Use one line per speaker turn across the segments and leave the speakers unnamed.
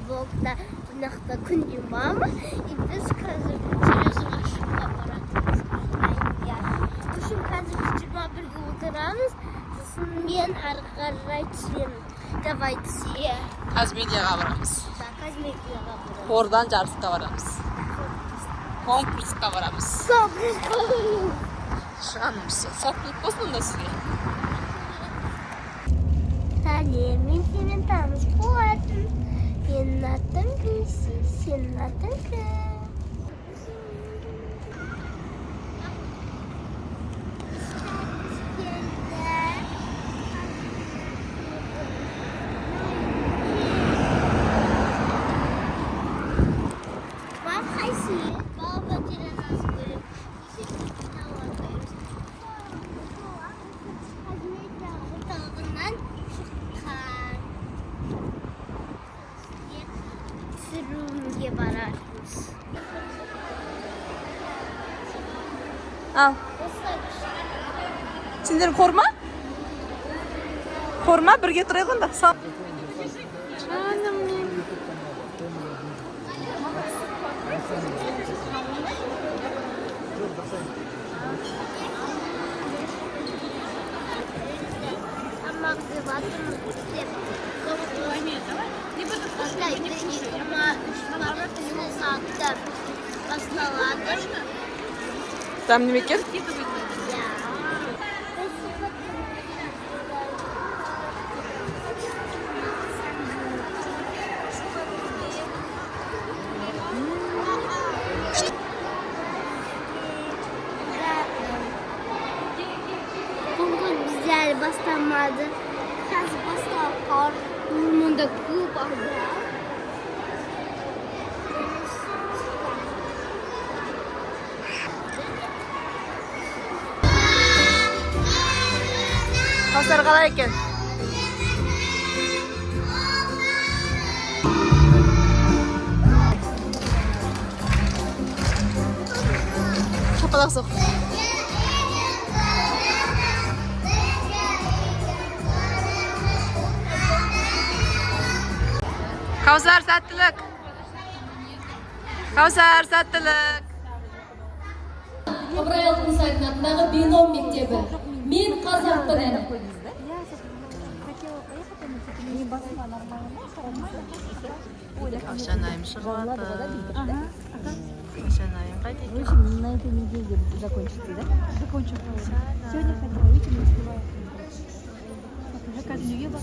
Volk'ta bunakta күн имамы, и біз қазір телевизор ашуға баратырмыз. Үшін қазір 21-ге отырамыз, сосын мен ары қарай түсемін. Давай все.
Қазмедиаға барамыз.
Да, Қазмедиаға барамыз.
Oradan жарысқа барамыз. Конкурсқа барамыз. Шаным все. Сәттілік болсын онда сізге.
Сәлем, мен сенен таныс болатын. Менің атым Люси, сенің атың кім? Sürümge bararız.
Al. Сендер қорма? Қорма бірге тұрайық онда. Сау. Жаным мен.
Ama kıvatım
Там не екен?
Kongo güzel başlamadı. Kaz başlar. Burnunda kup aldı.
Қастар қалай екен? Шапалақ соқ. Каусар, сәттілік. Каусар, сәттілік.
Ыбырай Алтынсайдың атындағы бином мектебі. Мен қазақпын.
Ашанайым шығады. Ашанайым қайда екен?
В общем, на этой неделе закончится, да? Закончим. Сегодня хотела, видите, не успеваю. Уже каждый неделю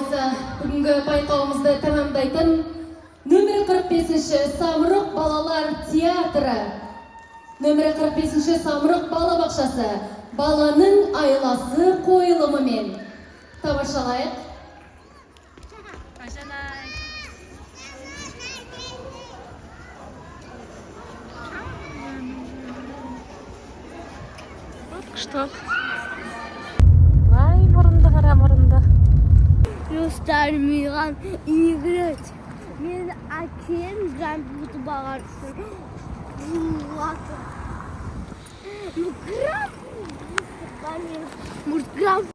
болса, бүгінгі байқауымызды тәмамдайтын нөмірі 45-ші Самұрық балалар театры, нөмірі 45-ші Самұрық балабақшасы баланың айласы қойылымымен тамашалайық.
Что? Вай, мұрынды қара, мұрынды.
Göstermeyen играть. Мен әкем жамбуды бағарсын. Ну, граф. Может, граф